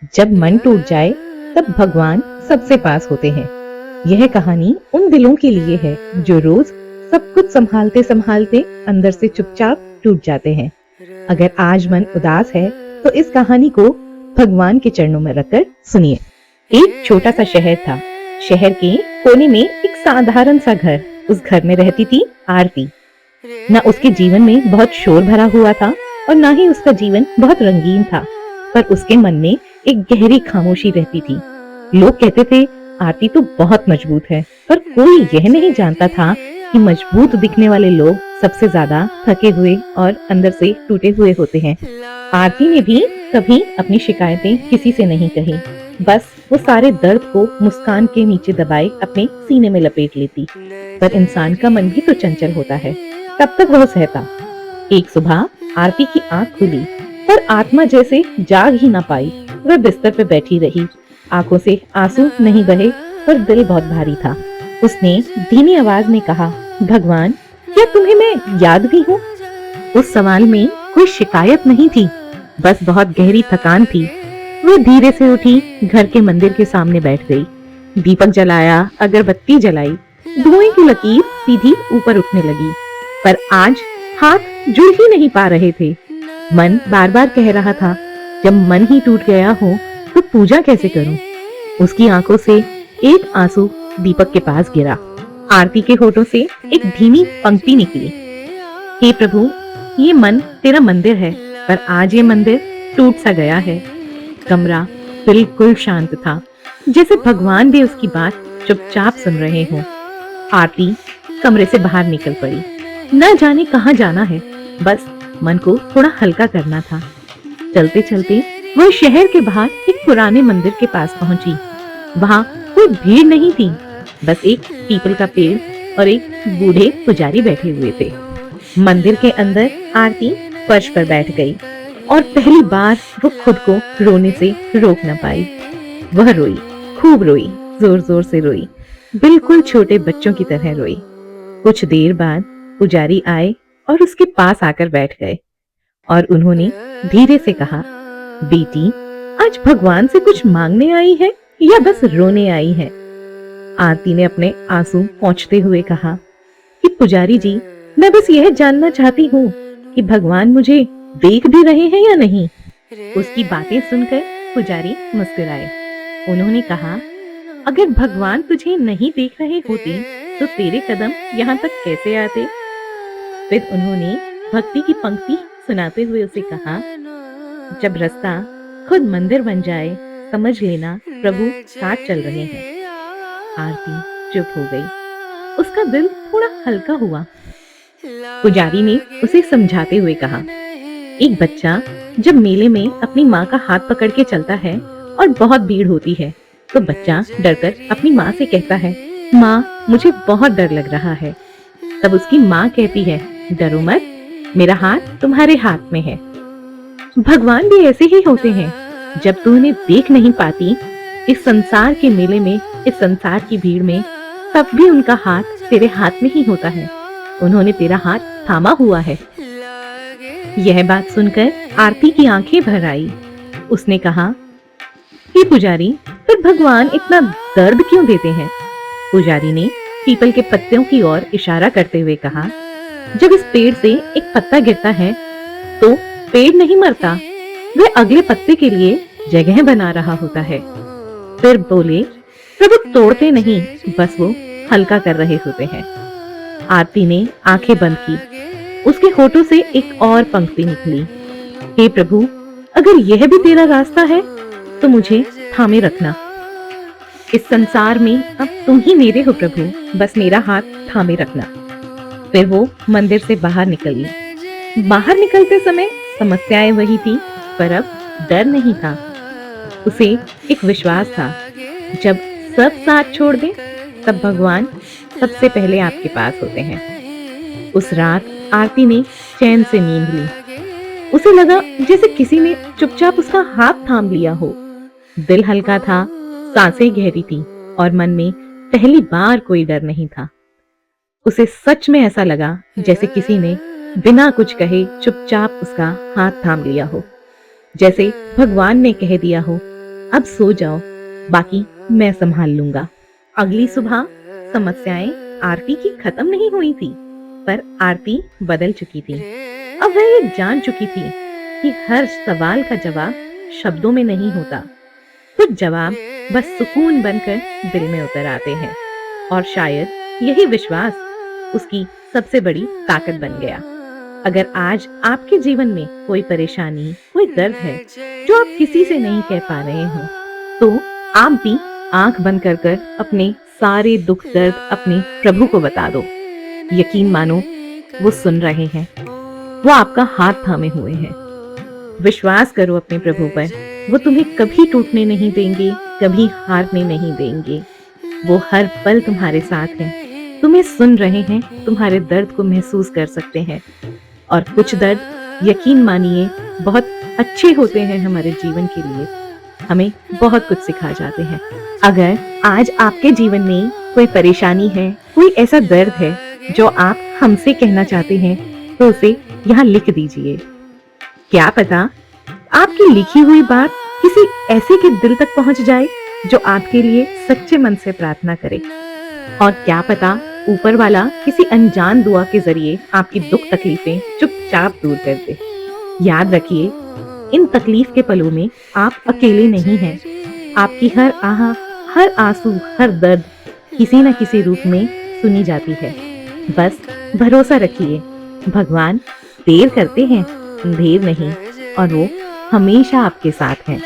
जब मन टूट जाए तब भगवान सबसे पास होते हैं। यह कहानी उन दिलों के लिए है जो रोज सब कुछ संभालते संभालते अंदर से चुपचाप टूट जाते हैं। अगर आज मन उदास है तो इस कहानी को भगवान के चरणों में रखकर सुनिए। एक छोटा सा शहर था। शहर के कोने में एक साधारण सा घर। उस घर में रहती थी आरती। न उसके जीवन में बहुत शोर भरा हुआ था और न ही उसका जीवन बहुत रंगीन था, पर उसके मन में एक गहरी खामोशी रहती थी। लोग कहते थे आरती तो बहुत मजबूत है, पर कोई यह नहीं जानता था कि मजबूत दिखने वाले लोग सबसे ज्यादा थके हुए और अंदर से टूटे हुए होते हैं। आरती ने भी कभी अपनी शिकायतें किसी से नहीं कही। बस वो सारे दर्द को मुस्कान के नीचे दबाए अपने सीने में लपेट लेती। पर इंसान का मन भी तो चंचल होता है, तब तक वह सहता। एक सुबह आरती की आंख खुली, पर आत्मा जैसे जाग ही ना पाई। वह बिस्तर पे बैठी रही। आंखों से आंसू नहीं बहे, पर दिल बहुत भारी था। उसने धीमी आवाज में कहा, भगवान, क्या तुम्हें मैं याद भी हूँ? उस सवाल में कोई शिकायत नहीं थी, बस बहुत गहरी थकान थी। वह धीरे से उठी, घर के मंदिर के सामने बैठ गई। दीपक जलाया, अगरबत्ती जलाई। धुएं की लकीर सीधी ऊपर उठने लगी, पर आज हाथ जुड़ ही नहीं पा रहे थे। मन बार बार कह रहा था, जब मन ही टूट गया हो तो पूजा कैसे करूं? उसकी आंखों से एक आंसू दीपक के पास गिरा। आरती के होठों से एक धीमी पंक्ति निकली, हे प्रभु, ये मन तेरा मंदिर है, पर आज ये मंदिर टूट सा गया है। कमरा बिल्कुल शांत था, जैसे भगवान भी उसकी बात चुपचाप सुन रहे हों। आरती कमरे से बाहर निकल पड़ी। न जाने कहाँ जाना है, बस मन को थोड़ा हल्का करना था। चलते चलते वह शहर के बाहर एक पुराने मंदिर के पास पहुंची। वहां कोई भीड़ नहीं थी, बस एक पीपल का पेड़ और एक बूढ़े पुजारी बैठे हुए थे। मंदिर के अंदर आरती फर्श पर बैठ गई और पहली बार वो खुद को रोने से रोक न पाई। वह रोई, खूब रोई, जोर जोर से रोई, बिल्कुल छोटे बच्चों की तरह रोई। कुछ देर बाद पुजारी आए और उसके पास आकर बैठ गए और उन्होंने धीरे से कहा, बेटी, आज भगवान से कुछ मांगने आई है या बस रोने आई है? आरती ने अपने आंसू पोंछते हुए कहा कि पुजारी जी, मैं बस यह जानना चाहती हूँ कि भगवान मुझे देख भी रहे हैं या नहीं। उसकी बातें सुनकर पुजारी मुस्कुराए। उन्होंने कहा, अगर भगवान तुझे नहीं देख रहे होते तो तेरे कदम यहाँ तक कैसे आते? फिर उन्होंने भक्ति की पंक्ति सुनाते हुए उसे कहा, जब रास्ता खुद मंदिर बन जाए, समझ लेना प्रभु साथ चल रहे हैं। आरती चुप हो गई। उसका दिल थोड़ा हल्का हुआ। पुजारी ने उसे समझाते हुए कहा, एक बच्चा जब मेले में अपनी माँ का हाथ पकड़ के चलता है और बहुत भीड़ होती है, तो बच्चा डरकर अपनी माँ से कहता है, माँ, मुझे बहुत डर लग रहा है। तब उसकी माँ कहती है, डरो मत, मेरा हाथ तुम्हारे हाथ में है। भगवान भी ऐसे ही होते हैं। जब तू उन्हें देख नहीं पाती इस संसार के मेले में, इस संसार की भीड़ में, तब भी उनका हाथ तेरे हाथ में ही होता है। उन्होंने तेरा हाथ थामा हुआ है। यह बात सुनकर आरती की आंखें भर आई। उसने कहा, हे पुजारी, फिर भगवान इतना दर्द क्यों देते हैं? पुजारी ने पीपल के पत्तों की ओर इशारा करते हुए कहा, जब इस पेड़ से एक पत्ता गिरता है तो पेड़ नहीं मरता, वह अगले पत्ते के लिए जगह बना रहा होता है। फिर बोले, प्रभु तोड़ते नहीं, बस वो हल्का कर रहे होते हैं। आरती ने आंखें बंद की। उसके होठों से एक और पंक्ति निकली, हे प्रभु, अगर यह भी तेरा रास्ता है तो मुझे थामे रखना। इस संसार में अब तुम ही मेरे हो प्रभु, बस मेरा हाथ थामे रखना। फिर वो मंदिर से बाहर निकली। बाहर निकलते समय समस्याएं वही थी, पर अब डर नहीं था। उसे एक विश्वास था, जब सब साथ छोड़ दें तब भगवान सबसे पहले आपके पास होते हैं। उस रात आरती ने चैन से नींद ली। उसे लगा जैसे किसी ने चुपचाप उसका हाथ थाम लिया हो। दिल हल्का था, सांसें गहरी थी और मन में पहली बार कोई डर नहीं था। उसे सच में ऐसा लगा जैसे किसी ने बिना कुछ कहे चुपचाप उसका हाथ थाम लिया हो, जैसे भगवान ने कह दिया हो, अब सो जाओ, बाकी मैं संभाल लूंगा। अगली सुबह समस्याएं आरती की खत्म नहीं हुई थी, पर आरती बदल चुकी थी। अब वह ये जान चुकी थी कि हर सवाल का जवाब शब्दों में नहीं होता। कुछ जवाब बस सुकून बनकर दिल में उतर आते हैं, और शायद यही विश्वास उसकी सबसे बड़ी ताकत बन गया। अगर आज आपके जीवन में कोई परेशानी, कोई दर्द है जो आप किसी से नहीं कह पा रहे हो, तो आप भी आंख बंद कर कर अपने सारे दुख दर्द अपने प्रभु को बता दो। यकीन मानो, वो सुन रहे हैं, वो आपका हाथ थामे हुए हैं। विश्वास करो अपने प्रभु पर, वो तुम्हें कभी टूटने नहीं देंगे, कभी हारने नहीं देंगे। वो हर पल तुम्हारे साथ हैं, तुम्हें सुन रहे हैं, तुम्हारे दर्द को महसूस कर सकते हैं। और कुछ दर्द, यकीन मानिए, बहुत अच्छे होते हैं हमारे जीवन के लिए, हमें बहुत कुछ सिखा जाते हैं। अगर आज आपके जीवन में कोई परेशानी है, कोई ऐसा दर्द है जो आप हमसे कहना चाहते हैं, तो उसे यहाँ लिख दीजिए। क्या पता आपकी लिखी हुई बात किसी ऐसे के दिल तक पहुंच जाए जो आपके लिए सच्चे मन से प्रार्थना करे। और क्या पता ऊपर वाला किसी अनजान दुआ के जरिए आपकी दुख तकलीफें चुपचाप दूर कर दे। याद रखिए, इन तकलीफ के पलों में आप अकेले नहीं हैं। आपकी हर आह, हर आंसू, हर दर्द किसी न किसी रूप में सुनी जाती है। बस भरोसा रखिए, भगवान देर करते हैं, देर नहीं, और वो हमेशा आपके साथ हैं।